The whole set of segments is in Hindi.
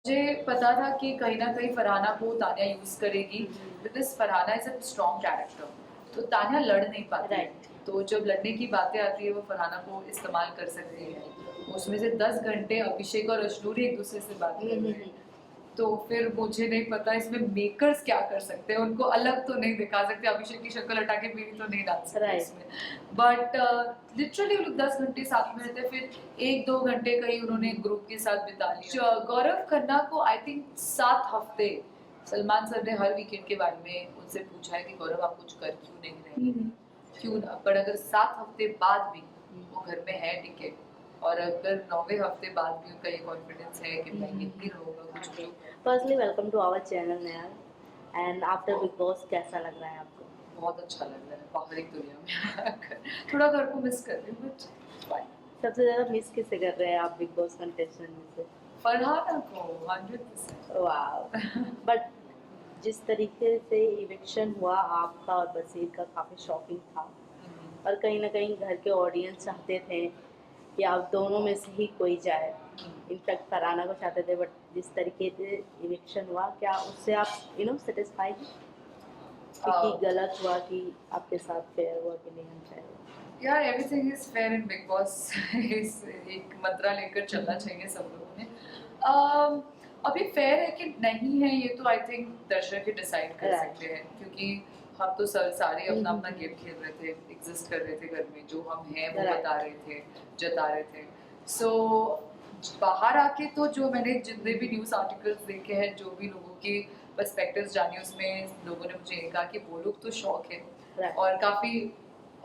मुझे पता था कि कहीं न कहीं फरहाना को तान्या यूज़ करेगी hmm, because Farhana is a strong character. तो तान्या लड़ नहीं पाती है। राइट। तो जब लड़ने की बातें आती है वो फरहाना को इस्तेमाल कर सकती है। उसमें से 10 घंटे अभिषेक और अश्नूरी एक-दूसरे से बात कर रहे हैं। तो फिर मुझे नहीं पता इसमें मेकर्स क्या कर सकते हैं, उनको अलग तो नहीं दिखा सकते, अभिषेक की शक्ल हटा के मेरी तो नहीं डाल सकते राइट। इसमें। बट लिटरली वो लोग 10 घंटे साथ में रहते, फिर 1-2 घंटे कहीं उन्होंने ग्रुप के साथ बिता लिए। गौरव खन्ना को आई थिंक 7 हफ्ते सलमान सर ने हर वीकेंड के बारे में उनसे पूछा है कि गौरव आप कुछ कर क्यों नहीं रहे? क्यों ना? पर अगर 7 हफ्ते बाद भी वो घर में है टिके और अगर 9वें हफ्ते बाद भी उनका ये कॉन्फिडेंस है कि मैं यही रहूँगा कुछ भी ओके। हो। Firstly welcome to our channel Neha. And after Bigg Boss कैसा लग रहा है आपको? बहुत अच्छा लग रहा है बाहरी दुनिया में आकर। थोड़ा घर को मिस कर रही हूँ बट फाइन। सबसे ज्यादा मिस किसे कर रहे हैं आप बिग बॉस कंटेस्टेंट में से? फरहाना को 100%। वाह। बट जिस तरीके से इविक्शन हुआ आपका और बसीर का काफी शॉकिंग था, और कहीं ना कहीं घर के ऑडियंस चाहते थे कि आप दोनों में से ही कोई जाए। इनफैक्ट फरहाना को चाहते थे, बट जिस तरीके से इविक्शन हुआ, क्या उससे आप सेटिस्फाइड? क्योंकि गलत हुआ कि आपके साथ फेयर हुआ कि नहीं अनफेयर हुआ? यार everything is fair in big boss. इस एक मंत्रा लेकर चलना चाहिए सब लोगों ने। अभी फेयर है कि नहीं है ये तो आई थिंक दर्शक ही डिसाइड कर राइट। सकते हैं, क्योंकि हम तो सारे अपना अपना गेम खेल रहे थे, एग्जिस्ट कर रहे थे घर में, जो हम हैं वो राइट। बता रहे थे, जता रहे थे। सो बाहर आके तो जो मैंने जितने भी न्यूज़ आर्टिकल्स देखे हैं, जो भी लोगों की पर्सपेक्टिव्स जानी, उसमें लोगों ने मुझे ये कहा कि वो लोग तो शौक है। राइट। और काफ़ी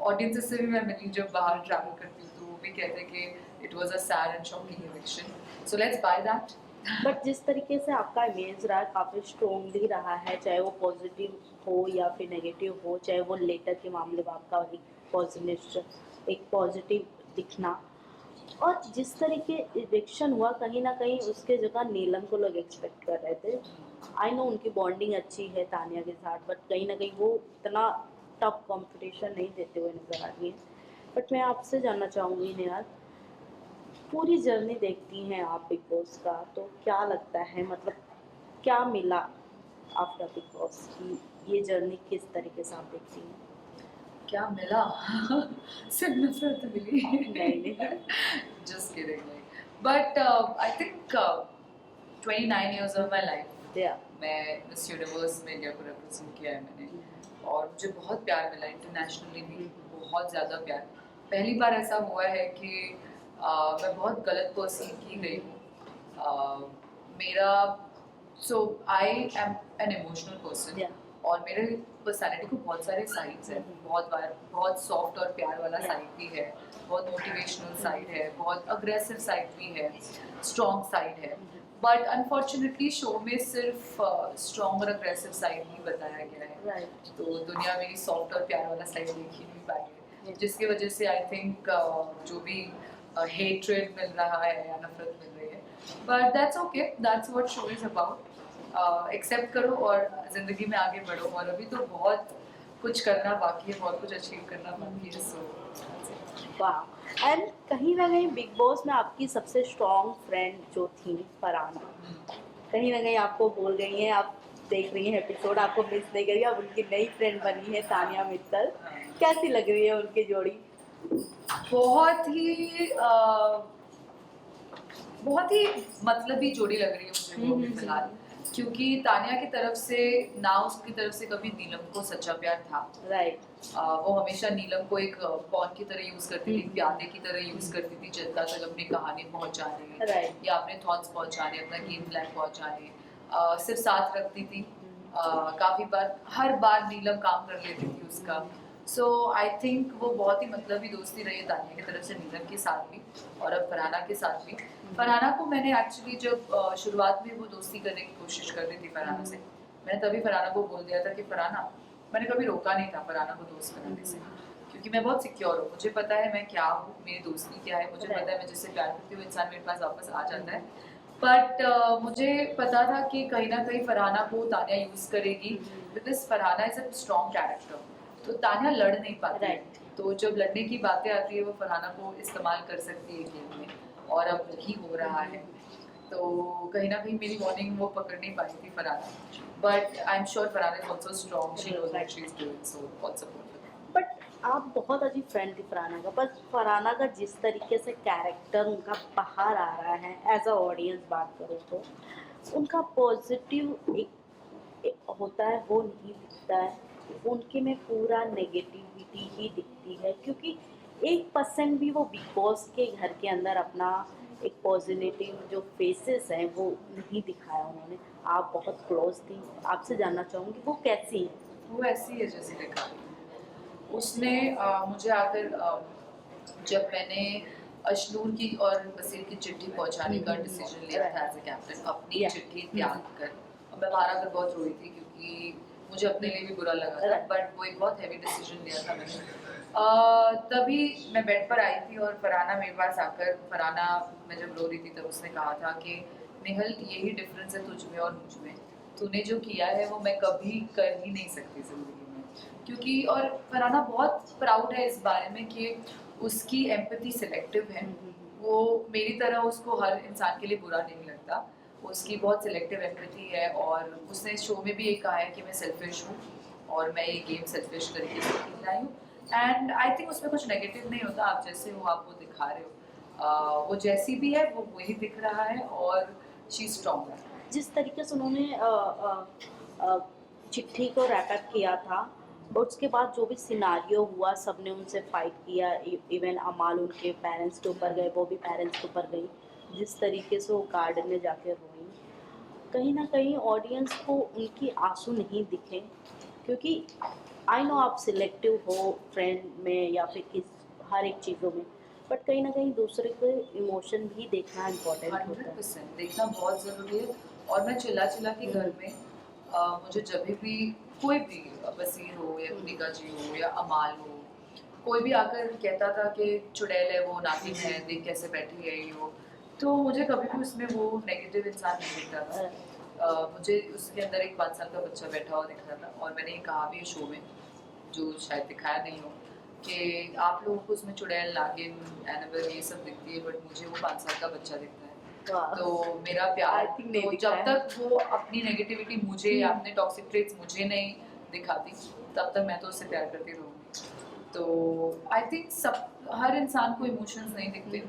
ऑडियंसेस से भी मैं मिली जब बाहर ट्रैवल करती हूँ, तो वो भी कहते हैं कि it was a sad and shocking eviction, so let's by that. But जिस तरीके से आपका इमेज रहा है, काफ़ी स्ट्रोंगली रहा है, चाहे वो पॉजिटिव हो या फिर नेगेटिव हो, चाहे वो लेटर के मामले में आपका एक पॉजिटिव दिखना, और जिस तरीके इविक्शन हुआ, कहीं ना कहीं उसके जगह नीलम को लोग एक्सपेक्ट कर रहे थे। आई नो उनकी बॉन्डिंग अच्छी है तानिया के साथ, बट कहीं ना कहीं वो इतना टफ कंपटीशन नहीं देते हुए नजर आ रही है। बट मैं आपसे जानना चाहूँगी नेहा, पूरी जर्नी देखती हैं आप बिग बॉस का, तो क्या लगता है, मतलब क्या मिला आफ्टर बिग बॉस की? ये जर्नी किस तरीके से आप देखती हैं? क्या मिला? सिर्फ नफरत मिली। नहीं नहीं। Just kidding, but I think 29 years of my life या। मैं मिस यूनिवर्स में इंडिया को रिप्रेजेंट किया है मैंने, और मुझे बहुत प्यार मिला इंटरनेशनली भी, बहुत ज़्यादा प्यार। पहली बार ऐसा हुआ है कि मैं बहुत गलत पर्सन की गई हूँ। मेरा so I am an emotional person, yeah. और मेरे पर्सनालिटी को बहुत सारे साइड्स हैं। बहुत बार बहुत सॉफ्ट और प्यार वाला या। साइड भी है, बहुत मोटिवेशनल साइड है, बहुत अग्रेसिव साइड भी है, स्ट्रॉन्ग साइड है। बट अनफॉर्चुनेटली शो में सिर्फ स्ट्रॉन्ग और अग्रेसिव साइड ही बताया गया है। राइट। तो दुनिया मेरी सॉफ्ट और प्यार वाला साइड देख ही नहीं पाई है, जिसकी वजह से आई थिंक जो भी हेट्रेड मिल रहा है या नफरत मिल रही है, but that's okay, that's what show is about. Accept करो और जिंदगी में आगे बढ़ो, और अभी तो बहुत कुछ करना बाकी है, बहुत कुछ अचीव करना बाकी है, सो वाह। एंड कहीं ना कहीं बिग बॉस में आपकी सबसे स्ट्रॉन्ग फ्रेंड जो थी फरहाना, कहीं ना कहीं आपको बोल गई हैं, आप देख रही हैं एपिसोड, आपको मिस नहीं करिए, अब उनकी नई फ्रेंड बनी है तानिया मित्तल। कैसी लग रही है उनकी जोड़ी? बहुत ही बहुत ही मतलबी जोड़ी लग रही है मुझे वो अभी फिलहाल, क्योंकि तानिया की तरफ से ना उसकी तरफ से कभी नीलम को सच्चा प्यार था। राइट। वो हमेशा नीलम को एक पॉन की तरह यूज करती थी, प्यादे की तरह यूज करती थी, जनता तक अपनी कहानी पहुंचाने राइट। या अपने थॉट्स पहुंचाने, अपना गेम प्लान पहुंचाने, सिर्फ साथ रखती थी। काफी बार, हर बार नीलम काम कर लेती थी उसका। सो आई थिंक वो बहुत ही मतलबी दोस्ती रही है तानिया की तरफ से नीलम के साथ भी, और अब फरहाना के साथ भी। फरहाना को मैंने एक्चुअली जब शुरुआत में वो दोस्ती करने की कोशिश कर रही थी फरहाना से, मैंने तभी फरहाना को बोल दिया था कि फरहाना, मैंने कभी रोका नहीं था फरहाना को दोस्त बनाने से, क्योंकि मैं बहुत सिक्योर हूँ, मुझे पता है मैं क्या हूँ, मेरी दोस्ती क्या है, मुझे पता है मैं जिससे प्यार करती हूँ इंसान मेरे पास वापस आ जाता है। बट मुझे पता था कि कहीं ना कहीं फरहाना को तान्या यूज करेगी because Farhana is a strong character, तो तान्या लड़ नहीं पाती है। राइट। तो जब लड़ने की बातें आती है वो फरहाना को इस्तेमाल कर सकती है गेम में, और अब वही हो रहा है। तो कहीं ना कहीं मेरी वार्निंग वो पकड़ नहीं पाई थी Farhana, but I am sure Farhana is also strong, she knows what she is doing, so all support. But आप बहुत अजीब फ्रेंड थी फरहाना का, पर फरहाना का जिस तरीके से कैरेक्टर उनका बाहर आ रहा है एज अ ऑडियंस बात करो तो उनका पॉजिटिव एक होता है वो नहीं दिखता है, उनके में पूरा नेगेटिविटी ही दिखती है, क्योंकि 1% भी वो बिग बॉस के घर के अंदर अपना एक पॉजिटिव जो फेसेस हैं वो नहीं दिखाया उन्होंने। आप बहुत क्लोज थी, आपसे जानना चाहूँगी वो कैसी है। वो ऐसी है जैसे देखा उसने मुझे आकर जब मैंने अशनूर की और वसील की चिट्ठी पहुंचाने का डिसीजन लिया था एज अ कैप्टन, अपनी Yeah. चिट्ठी त्याग कर, और मैं बाहर आकर बहुत रोई थी क्योंकि मुझे अपने लिए भी बुरा लगा था, बट वो एक बहुत हैवी डिसीजन लिया था मैंने। तभी मैं बेड पर आई थी और फरहाना मेरे पास आकर, फरहाना मैं जब रो रही थी तब उसने कहा था कि निहल यही डिफरेंस है तुझ में और मुझ में, तूने जो किया है वो मैं कभी कर ही नहीं सकती जिंदगी में, क्योंकि और फरहाना बहुत प्राउड है इस बारे में कि उसकी एम्पैथी सिलेक्टिव है, वो मेरी तरह उसको हर इंसान के लिए बुरा नहीं लगता, उसकी बहुत सिलेक्टिव एम्पैथी है, और उसने इस शो में भी ये कहा है कि मैं सेल्फिश हूँ और मैं ये गेम सेल्फिश तरीके से खेल रही हूँ, एंड आई थिंक उसमें कुछ नेगेटिव नहीं होता, आप जैसे हो आप वो दिखा रहे हो, वो जैसी भी है वो वही दिख रहा है और शी स्ट्रॉन्ग है। जिस तरीके से उन्होंने चिट्ठी को रैप अप किया था और उसके बाद जो भी सिनारियो हुआ सबने उनसे फाइट किया, इवन अमाल उनके पेरेंट्स के ऊपर गए, वो भी पेरेंट्स के ऊपर गई, जिस तरीके से वो गार्डन में जाके रोई, कहीं ना कहीं ऑडियंस को उनकी आंसू नहीं दिखे, क्योंकि आई नो आप सिलेक्टिव हो फ्रेंड में या फिर किस हर एक चीज़ों में, बट कहीं ना कहीं दूसरे के इमोशन भी देखना इम्पोर्टेंट होता है। 100% देखना बहुत ज़रूरी है, और मैं चिल्ला चिल्ला के घर में मुझे जब भी कोई भी वसीर हो या कनिका जी हो या अमाल हो, कोई भी आकर कहता था कि चुड़ैल है वो, नागिन है, देख कैसे बैठी है ये वो, तो मुझे कभी भी उसमें वो नेगेटिव इंसान नहीं दिखता था। मुझे उसके अंदर एक 5 साल का बच्चा बैठा हुआ दिख रहा था, और मैंने ये कहा भी है शो में, जो शायद दिखाया नहीं हो, कि आप लोगों को उसमें चुड़ैल, नागिन, एनाबेल ये सब दिखती है, बट मुझे वो 5 साल का बच्चा दिखता है। तो मेरा प्यार, I think नहीं तो दिखा जब है। तक वो अपनी नेगेटिविटी मुझे या अपने टॉक्सिक ट्रेट्स मुझे नहीं दिखाती, तब तक मैं तो उससे प्यार करती रहूँगी। तो आई थिंक सब हर इंसान को इमोशंस नहीं दिखते,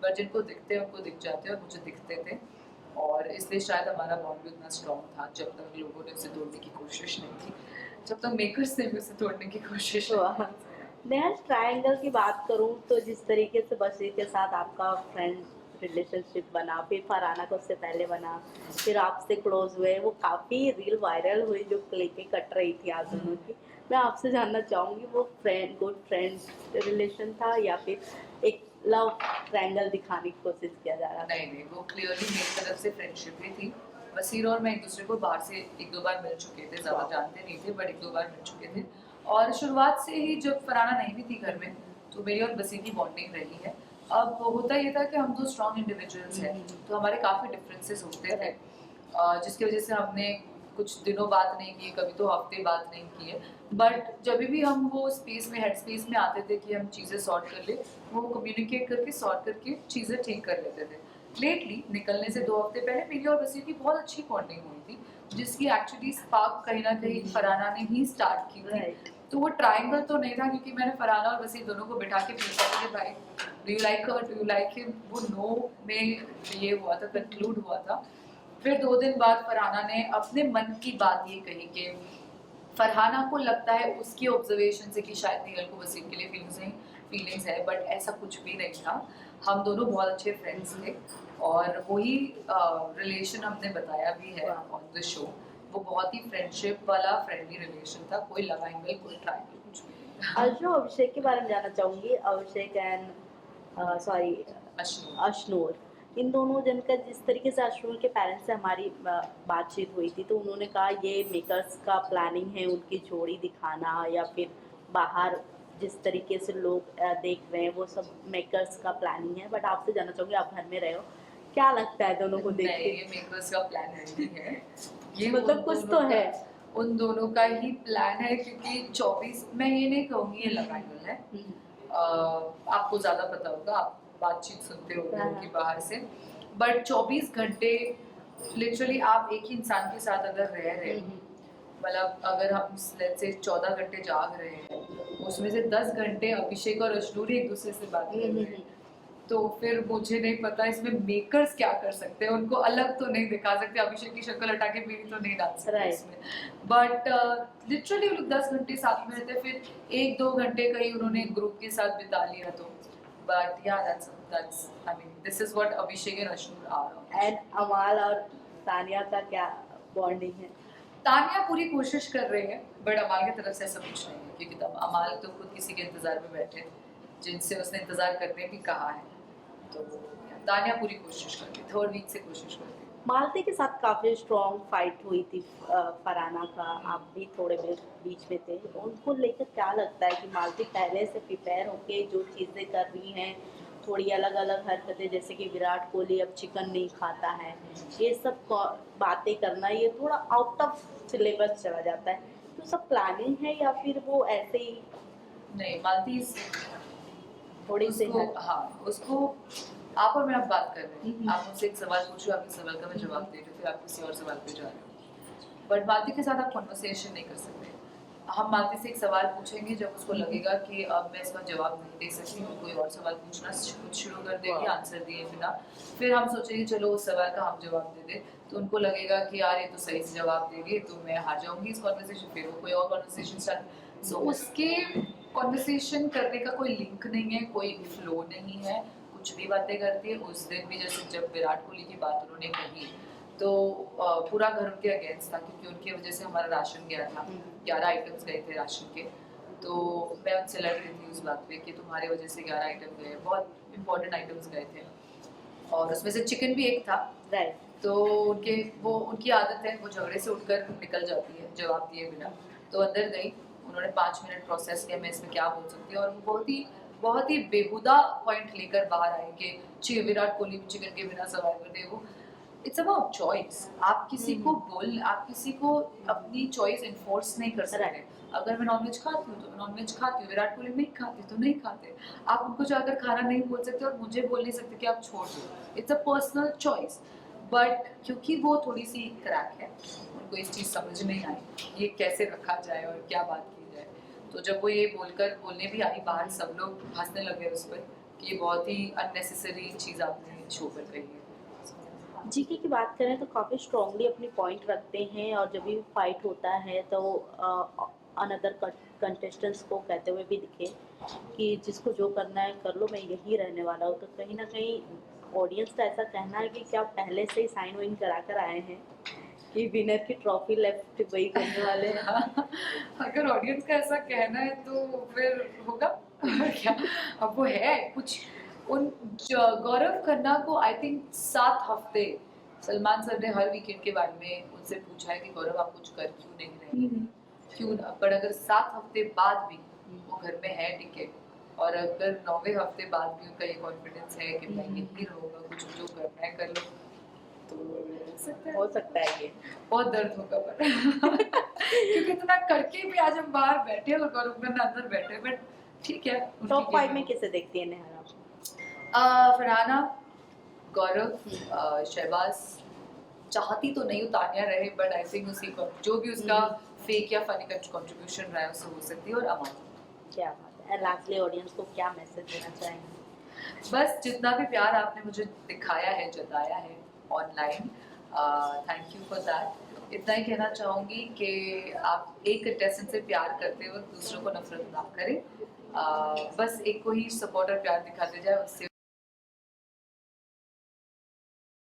बट जिनको दिखते हैं उनको दिख जाते हैं, और मुझे दिखते थे, और इसलिए शायद हमारा बॉन्ड भी उतना स्ट्रॉन्ग था जब तक लोगों ने उसे तोड़ने की कोशिश नहीं की, जब तक मेकर्स ने भी उसे तोड़ने की कोशिश नहीं वाह। नेहा, ट्रायंगल की बात करूं तो जिस तरीके से बशीर के साथ आपका फ्रेंड रिलेशनशिप बना, फिर फरहाना को उससे पहले बना, फिर आपसे क्लोज हुए, वो काफ़ी रील वायरल हुई जो क्लिपें कट रही थी आप दोनों की। मैं आपसे जानना चाहूँगी वो फ्रेंड गुड फ्रेंड रिलेशन था या फिर एक लव ट्रायंगल दिखाने की कोशिश किया जा रहा था? नहीं नहीं, वो क्लियरली मेरी तरफ से फ्रेंडशिप ही थी। वसीर और मैं एक दूसरे को बाहर से 1-2 बार मिल चुके थे, ज़्यादा जानते नहीं थे, बट 1-2 बार मिल चुके थे, और शुरुआत से ही जब फरहाना नहीं भी थी घर में, तो मेरी और वसीर की बॉन्डिंग रही है। अब होता ये था कि हम 2 स्ट्रॉन्ग इंडिविजुअल्स हैं, तो हमारे काफ़ी डिफरेंसेस होते थे, जिसकी वजह से हमने कुछ दिनों बात नहीं की, कभी तो हफ्ते बात नहीं की है, बट जब भी हम वो स्पेस में, हेड स्पेस में आते थे कि हम चीज़ें सॉर्ट कर ले, वो कम्युनिकेट करके सॉर्ट करके चीज़ें ठीक कर लेते थे। लेटली निकलने से 2 हफ्ते पहले मेरी और वसीर की बहुत अच्छी बॉन्डिंग हुई थी, जिसकी एक्चुअली स्पार्क कहीं ना कहीं फरहाना ने ही स्टार्ट की थी। Right. तो वो ट्रायंगल तो नहीं था, क्योंकि मैंने फरहाना और वसीर दोनों को बिठा के पूछा था कि भाई do you like her, do you like him, वो नो में ये हुआ था, कंक्लूड हुआ था। फिर 2 दिन बाद फरहाना ने अपने मन की बात ये कही कि फरहाना को लगता है उसकी ऑब्जर्वेशन से कि शायद निगल को वसीम के लिए फीलिंग्स है, बट ऐसा कुछ भी नहीं था। हम दोनों बहुत अच्छे फ्रेंड्स थे, और वही रिलेशन हमने बताया भी है ऑन द शो। वो बहुत ही फ्रेंडशिप वाला फ्रेंडली रिलेशन था, कोई लव एंगल, कोई ट्रायंगल, कुछ भी नहीं। अर्जुन अभिषेक के बारे में जानना चाहूँगी, अभिषेक एंड सॉरी अश्नू, अशनूर, इन दोनों जन का जिस तरीके से अशनूर के पेरेंट्स से हमारी बातचीत हुई थी, तो उन्होंने कहा ये मेकर्स का प्लानिंग है उनकी जोड़ी दिखाना, या फिर बाहर जिस तरीके से लोग देख रहे हैं वो सब मेकर्स का प्लानिंग है, बट आपसे जानना चाहूँगी आप घर में रहे हो, क्या लगता है दोनों को देख नहीं, के? ये मेकर्स का प्लान नहीं है, ये मतलब उन कुछ दोनों तो है। उन दोनों का ही प्लान है, क्योंकि 24, मैं ये नहीं कहूँगी ये लव एंगल है। आपको ज़्यादा पता होगा, आप बातचीत सुनते होंगे हाँ। उनकी बाहर से, बट 24 घंटे लिटरली आप एक ही इंसान के साथ अगर रह रहे हो, मतलब अगर हम लेट्स से 14 घंटे जाग रहे हैं, उसमें से 10 घंटे अभिषेक और अश्नूर एक दूसरे से बात कर रहे हैं, तो फिर मुझे नहीं पता इसमें मेकर्स क्या कर सकते हैं। उनको अलग तो नहीं दिखा सकते, अभिषेक की शक्ल हटा के मेरी तो नहीं डाल सकते Right. इसमें, बट लिटरली वो लोग 10 घंटे साथ में रहते हैं, फिर 1-2 घंटे कहीं उन्होंने ग्रुप के साथ बिता लिया तो, but yeah that's I mean this is what Abhishek and Ashnoor are. And Amaal और तानिया का क्या बॉन्डिंग है? तानिया पूरी कोशिश कर रही है, बट अमाल की तरफ से ऐसा कुछ नहीं है, क्योंकि तब अमाल तो खुद किसी के इंतजार में बैठे जिनसे उसने इंतजार करने भी कहा है, तो तानिया पूरी कोशिश कर रही है, 3rd वीक से कोशिश कर रही है। मालती के साथ काफी स्ट्रॉन्ग फाइट हुई थी फरहाना का, आप भी थोड़े बीच में थे, उनको लेकर क्या लगता है कि मालती पहले से प्रिपेयर होके जो चीज़ें कर रही हैं, थोड़ी अलग अलग हरकतें, जैसे कि विराट कोहली अब चिकन नहीं खाता है, ये सब बातें करना, ये थोड़ा आउट ऑफ सिलेबस चला जाता है, तो सब प्लानिंग है या फिर वो ऐसे ही नहीं, मालती थोड़ी सी उसको, है? हाँ उसको, आप और मैं अब बात कर रहे हैं, हम्म। आप मुझसे एक सवाल पूछो, आपके सवाल का मैं जवाब दे रही हूँ, फिर आप किसी और सवाल पे जा रहे हो, बट मालती के साथ आप कॉन्वर्सेशन नहीं कर सकते। हम मालती से एक सवाल पूछेंगे, जब उसको लगेगा कि अब मैं इसका जवाब नहीं दे सकती हूँ, कोई और सवाल पूछना कुछ शुरू कर देगी आंसर दिए बिना, फिर हम सोचेंगे चलो उस सवाल का हम जवाब दे दें, तो उनको लगेगा कि यार ये तो सही से जवाब देगी, तो मैं हार जाऊंगी इस कॉन्वर्सेशन, फिर वो कोई और कॉन्वर्सेशन स्टार्ट। सो उसके कॉन्वर्सेशन करने का कोई लिंक नहीं है, कोई फ्लो नहीं है, कुछ भी बातें करती है। उस दिन भी जैसे जब विराट कोहली की बात उन्होंने कही, तो पूरा घर उनके अगेंस्ट था, क्योंकि उनकी वजह से हमारा राशन गया था, 11 आइटम्स गए थे राशन के, तो मैं उनसे लड़ रही थी उस बात पे कि तुम्हारी वजह से 11 आइटम गए, बहुत इंपॉर्टेंट आइटम्स गए थे, और उसमें से चिकन भी एक था। राइट। तो उनकी आदत है, वो झगड़े से उठकर निकल जाती है जवाब दिए बिना, तो अंदर गई, उन्होंने 5 मिनट प्रोसेस किया मैं इसमें क्या बोल सकती हूँ, और वो बहुत ही बेहुदा पॉइंट लेकर बाहर आए कि विराट कोहली चिकन के बिना सर्वाइव करते, वो इट्स अबाउट चॉइस। आप किसी को अपनी चॉइस इन्फोर्स नहीं कर सकते। अगर मैं नॉनवेज खाती हूँ तो मैं नॉनवेज खाती हूँ, विराट कोहली नहीं खाती तो नहीं खाते, आप उनको जाकर खाना नहीं बोल सकते और मुझे बोल नहीं सकते कि आप छोड़ दो, it's a personal choice. But क्योंकि वो थोड़ी सी क्रैक है, उनको इस चीज़ समझ नहीं आई ये कैसे रखा जाए और क्या बात की जाए, तो जब वो ये बोलने भी आई बाहर, सब लोग हंसने लगे उस पर कि ये बहुत ही अननेसेसरी चीज़ आपने शो पर कही है। जीके की बात करें तो काफ़ी स्ट्रांगली अपनी पॉइंट रखते हैं, और जब भी फाइट होता है तो अनदर कंटेस्टेंट्स को कहते हुए भी दिखे कि जिसको जो करना है कर लो, मैं यही रहने वाला हूँ, तो कहीं ना कहीं ऑडियंस का ऐसा कहना है कि क्या पहले से ही साइन वाइन करा कर आए हैं कि विनर की ट्रॉफी लेफ्ट वही करने वाले हैं? अगर ऑडियंस का ऐसा कहना है तो फिर होगा क्या, अब वो है कुछ गौरव खन्ना को आई थिंक 7 हफ्ते सलमान सर ने हर वीकेंड के बारे में उनसे पूछा है कि गौरव आप कुछ कर क्यों नहीं रहे, क्यों ना, पर अगर 7 हफ्ते बाद भी वो घर में है टिके, और अगर 9वें हफ्ते बाद भी उनका ये कॉन्फिडेंस है कि मैं यही रहूँगा, कुछ जो करना है कर लो, तो हो सकता है ये बहुत दर्द होगा पर क्योंकि इतना करके भी आज हम बाहर बैठे और गौरव खन्ना अंदर बैठे, बट ठीक है। टॉप 5 में किसे देखती है नेहा? फरहाना, गौरव, शहबाज, चाहती तो नहीं तानिया रहे, बट आई थिंक उसी को जो भी उसका फेक या फनी कंट्रीब्यूशन रहा है उससे हो सकती है, और अमन। क्या बात है। लास्टली ऑडियंस को क्या मैसेज देना चाहेंगे? बस जितना भी प्यार आपने मुझे दिखाया है, जताया है online, thank you for that. इतना ही कहना चाहूँगी कि आप एक कंटेस्टेंट से प्यार करते वक्त दूसरों को नफरत ना करें, बस एक को ही सपोर्ट और प्यार दिखाते जाए, उससे